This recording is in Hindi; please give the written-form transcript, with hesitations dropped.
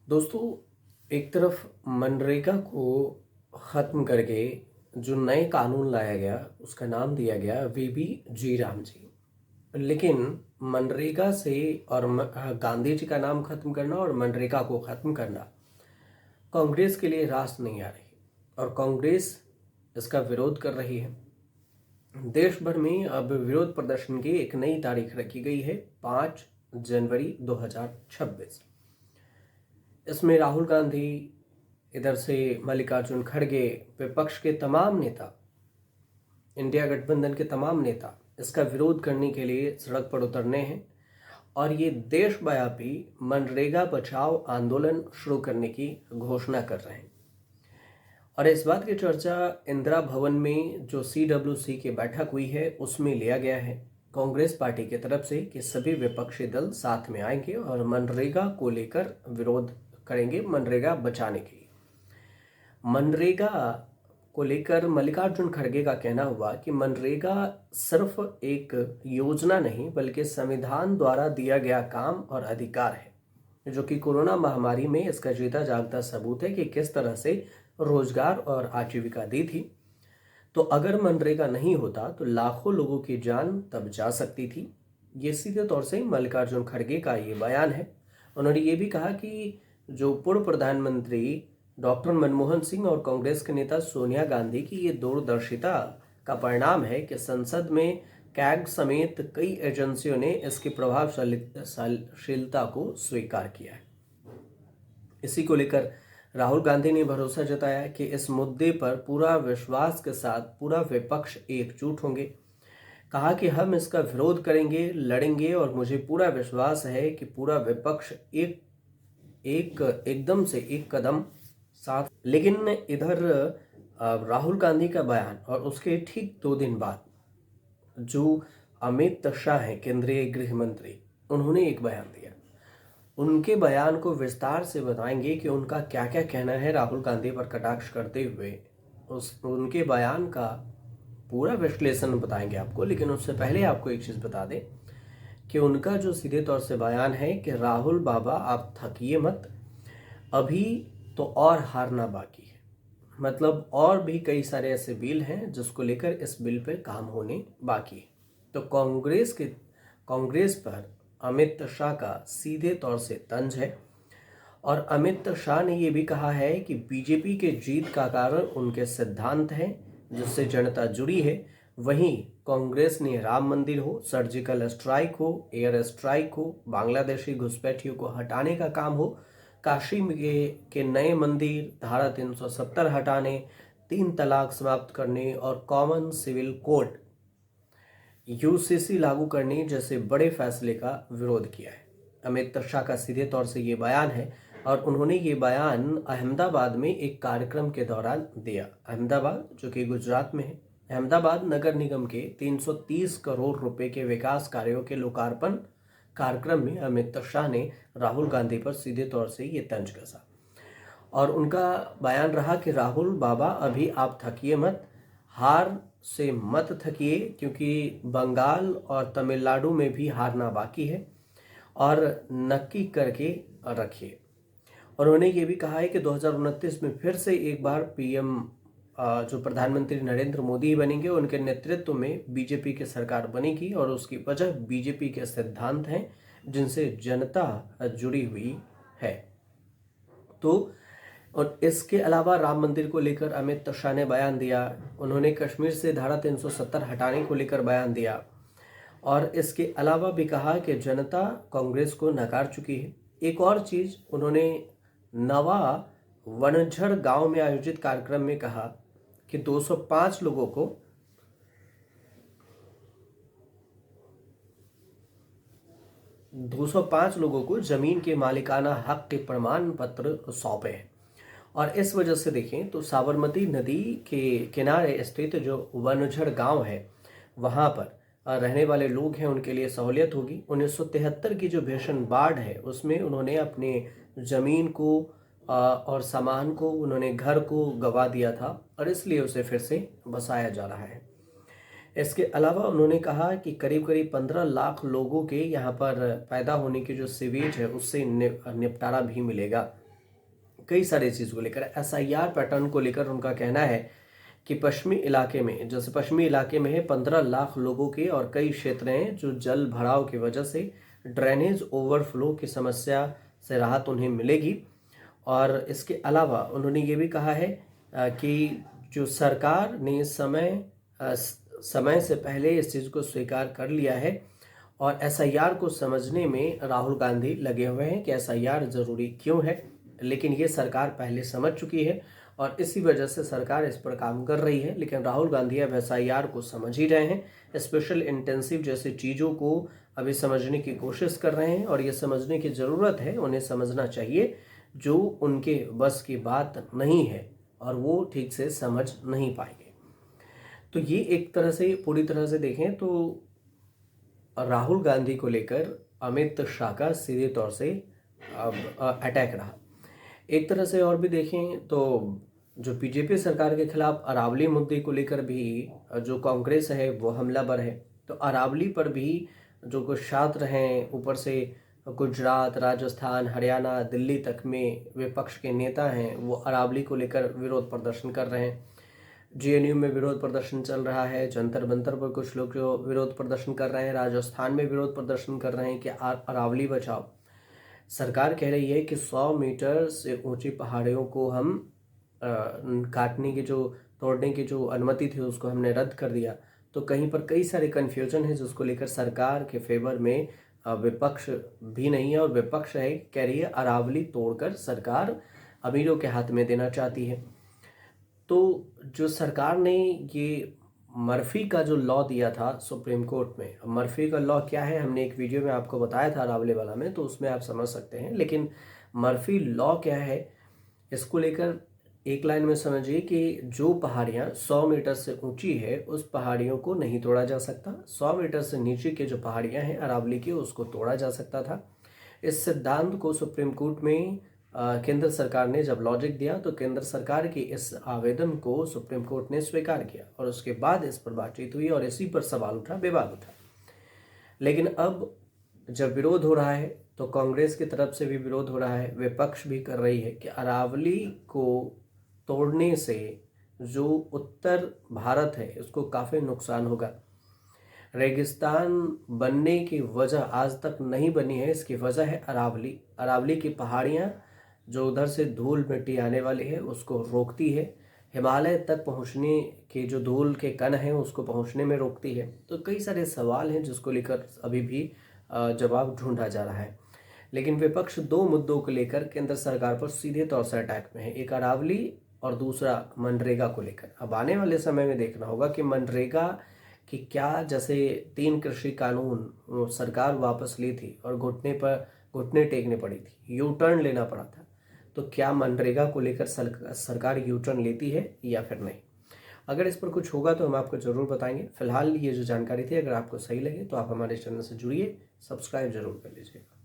दोस्तों, एक तरफ मनरेगा को ख़त्म करके जो नए कानून लाया गया उसका नाम दिया गया वीबी जी राम जी। लेकिन मनरेगा से और गांधी जी का नाम ख़त्म करना और मनरेगा को ख़त्म करना कांग्रेस के लिए रास नहीं आ रही और कांग्रेस इसका विरोध कर रही है। देश भर में अब विरोध प्रदर्शन की एक नई तारीख रखी गई है, 5 जनवरी 2026। इसमें राहुल गांधी, इधर से मल्लिकार्जुन खड़गे, विपक्ष के तमाम नेता, इंडिया गठबंधन के तमाम नेता इसका विरोध करने के लिए सड़क पर उतरने हैं और ये देशव्यापी मनरेगा बचाओ आंदोलन शुरू करने की घोषणा कर रहे हैं। और इस बात की चर्चा इंदिरा भवन में जो CWC की बैठक हुई है उसमें लिया गया है कांग्रेस पार्टी की तरफ से कि सभी विपक्षी दल साथ में आएंगे और मनरेगा को लेकर विरोध करेंगे, मनरेगा बचाने के लिए। मनरेगा को लेकर मल्लिकार्जुन खड़गे का कहना हुआ कि मनरेगा सिर्फ एक योजना नहीं बल्कि संविधान द्वारा दिया गया काम और अधिकार है, जो कि कोरोना महामारी में इसका जीता जागता सबूत है कि किस तरह से रोजगार और आजीविका दी थी। तो अगर मनरेगा नहीं होता तो लाखों लोगों की जान तब जा सकती थी। ये सीधे तौर से मल्लिकार्जुन खड़गे का ये बयान है। उन्होंने ये भी कहा कि जो पूर्व प्रधानमंत्री डॉक्टर मनमोहन सिंह और कांग्रेस के नेता सोनिया गांधी की ये दूरदर्शिता का परिणाम है कि संसद में कैग समेत कई एजेंसियों ने इसकी प्रभावशीलता को स्वीकार किया है। इसी को लेकर राहुल गांधी ने भरोसा जताया कि इस मुद्दे पर पूरा विश्वास के साथ पूरा विपक्ष एकजुट होंगे। कहा कि हम इसका विरोध करेंगे, लड़ेंगे और मुझे पूरा विश्वास है कि पूरा विपक्ष एकदम से एक कदम साथ। लेकिन इधर राहुल गांधी का बयान और उसके ठीक 2 दिन बाद जो अमित शाह हैं, केंद्रीय गृह मंत्री, उन्होंने एक बयान दिया। उनके बयान को विस्तार से बताएंगे कि उनका क्या क्या कहना है राहुल गांधी पर कटाक्ष करते हुए। उनके बयान का पूरा विश्लेषण बताएंगे आपको। लेकिन उससे पहले आपको एक चीज़ बता दें कि उनका जो सीधे तौर से बयान है कि राहुल बाबा आप थकिए मत, अभी तो और हारना बाकी है। मतलब और भी कई सारे ऐसे बिल हैं जिसको लेकर इस बिल पे काम होने बाकी है। तो कांग्रेस पर अमित शाह का सीधे तौर से तंज है और अमित शाह ने यह भी कहा है कि बीजेपी के जीत का कारण उनके सिद्धांत हैं जिससे जनता जुड़ी है। वहीं कांग्रेस ने राम मंदिर हो, सर्जिकल स्ट्राइक हो, एयर स्ट्राइक हो, बांग्लादेशी घुसपैठियों को हटाने का काम हो, काशी के नए मंदिर, धारा 370 हटाने, 3 तलाक समाप्त करने और कॉमन सिविल कोड UCC लागू करने जैसे बड़े फैसले का विरोध किया है। अमित शाह का सीधे तौर से ये बयान है और उन्होंने ये बयान अहमदाबाद में एक कार्यक्रम के दौरान दिया। अहमदाबाद जो कि गुजरात में है। अहमदाबाद नगर निगम के 330 करोड़ रुपए के विकास कार्यों के लोकार्पण कार्यक्रम में अमित शाह ने राहुल गांधी पर सीधे तौर से ये तंज कसा और उनका बयान रहा कि राहुल बाबा अभी आप थकिए मत, हार से मत थकिए, क्योंकि बंगाल और तमिलनाडु में भी हारना बाकी है और नक्की करके रखिए। और उन्होंने ये भी कहा है कि 2029 में फिर से एक बार PM जो प्रधानमंत्री नरेंद्र मोदी बनेंगे, उनके नेतृत्व में बीजेपी की सरकार बनेगी और उसकी वजह बीजेपी के सिद्धांत हैं जिनसे जनता जुड़ी हुई है। तो और इसके अलावा राम मंदिर को लेकर अमित शाह ने बयान दिया। उन्होंने कश्मीर से धारा 370 हटाने को लेकर बयान दिया और इसके अलावा भी कहा कि जनता कांग्रेस को नकार चुकी है। एक और चीज़ उन्होंने नवा वनझड़ गांव में आयोजित कार्यक्रम में कहा कि 205 लोगों को जमीन के मालिकाना हक के प्रमाण पत्र सौंपे हैं। और इस वजह से देखें तो साबरमती नदी के किनारे स्थित जो वनझड़ गांव है वहां पर रहने वाले लोग हैं उनके लिए सहूलियत होगी। 1973 की जो भीषण बाढ़ है उसमें उन्होंने अपने ज़मीन को और सामान को, उन्होंने घर को गंवा दिया था और इसलिए उसे फिर से बसाया जा रहा है। इसके अलावा उन्होंने कहा कि करीब करीब 15 लाख लोगों के यहाँ पर पैदा होने की जो सीवेज है उससे निपटारा भी मिलेगा। कई सारी चीज़ को लेकर, एसआईआर पैटर्न को लेकर उनका कहना है कि पश्चिमी इलाके में, जैसे पश्चिमी इलाके में है 15 लाख लोगों के और कई क्षेत्र हैं जो जल भराव की वजह से ड्रेनेज ओवरफ्लो की समस्या से राहत उन्हें मिलेगी। और इसके अलावा उन्होंने ये भी कहा है कि जो सरकार ने समय से पहले इस चीज़ को स्वीकार कर लिया है और एसआईआर को समझने में राहुल गांधी लगे हुए हैं कि एसआईआर ज़रूरी क्यों है, लेकिन ये सरकार पहले समझ चुकी है और इसी वजह से सरकार इस पर काम कर रही है। लेकिन राहुल गांधी अब एसआईआर को समझ ही रहे हैं, स्पेशल इंटेंसिव जैसी चीज़ों को अभी समझने की कोशिश कर रहे हैं और ये समझने की ज़रूरत है, उन्हें समझना चाहिए जो उनके बस की बात नहीं है और वो ठीक से समझ नहीं पाएंगे। तो ये एक तरह से, पूरी तरह से देखें तो राहुल गांधी को लेकर अमित शाह का सीधे तौर से अटैक रहा। एक तरह से और भी देखें तो जो बीजेपी सरकार के खिलाफ अरावली मुद्दे को लेकर भी जो कांग्रेस है वो हमलावर है। तो अरावली पर भी जो कुछ छात्र हैं, ऊपर से गुजरात, राजस्थान, हरियाणा, दिल्ली तक में विपक्ष के नेता हैं, वो अरावली को लेकर विरोध प्रदर्शन कर रहे हैं। जेएनयू में विरोध प्रदर्शन चल रहा है, जंतर मंतर पर कुछ लोग जो विरोध प्रदर्शन कर रहे हैं, राजस्थान में विरोध प्रदर्शन कर रहे हैं कि अरावली बचाओ। सरकार कह रही है कि 100 मीटर से ऊंची पहाड़ियों को हम काटने की, जो तोड़ने की जो अनुमति थी उसको हमने रद्द कर दिया। तो कहीं पर कई सारे कन्फ्यूजन है जिसको लेकर सरकार के फेवर में विपक्ष भी नहीं है और विपक्ष है कह रही है अरावली तोड़कर सरकार अमीरों के हाथ में देना चाहती है। तो जो सरकार ने ये मर्फी का जो लॉ दिया था सुप्रीम कोर्ट में, मर्फी का लॉ क्या है हमने एक वीडियो में आपको बताया था अरावली वाला में, तो उसमें आप समझ सकते हैं। लेकिन मर्फी लॉ क्या है इसको लेकर एक लाइन में समझिए कि जो पहाड़ियाँ 100 मीटर से ऊंची है उस पहाड़ियों को नहीं तोड़ा जा सकता, 100 मीटर से नीचे के जो पहाड़ियाँ हैं अरावली की उसको तोड़ा जा सकता था। इस सिद्धांत को सुप्रीम कोर्ट में केंद्र सरकार ने जब लॉजिक दिया तो केंद्र सरकार के इस आवेदन को सुप्रीम कोर्ट ने स्वीकार किया और उसके बाद इस पर बातचीत हुई और इसी पर सवाल उठा, विवाद उठा। लेकिन अब जब विरोध हो रहा है तो कांग्रेस की तरफ से भी विरोध हो रहा है, विपक्ष भी कर रही है कि अरावली को तोड़ने से जो उत्तर भारत है उसको काफ़ी नुकसान होगा। रेगिस्तान बनने की वजह आज तक नहीं बनी है, इसकी वजह है अरावली। अरावली की पहाड़ियाँ जो उधर से धूल मिट्टी आने वाली है उसको रोकती है, हिमालय तक पहुंचने के जो धूल के कण हैं उसको पहुंचने में रोकती है। तो कई सारे सवाल हैं जिसको लेकर अभी भी जवाब ढूंढा जा रहा है। लेकिन विपक्ष दो मुद्दों को लेकर केंद्र सरकार पर सीधे तौर से अटैक में है, एक अरावली और दूसरा मनरेगा को लेकर। अब आने वाले समय में देखना होगा कि मनरेगा कि क्या, जैसे 3 कृषि कानून सरकार वापस ली थी और घुटने टेकने पड़ी थी, यू टर्न लेना पड़ा था, तो क्या मनरेगा को लेकर सरकार यू टर्न लेती है या फिर नहीं। अगर इस पर कुछ होगा तो हम आपको ज़रूर बताएंगे। फिलहाल ये जो जानकारी थी अगर आपको सही लगे तो आप हमारे चैनल से जुड़िए, सब्सक्राइब जरूर कर लीजिएगा।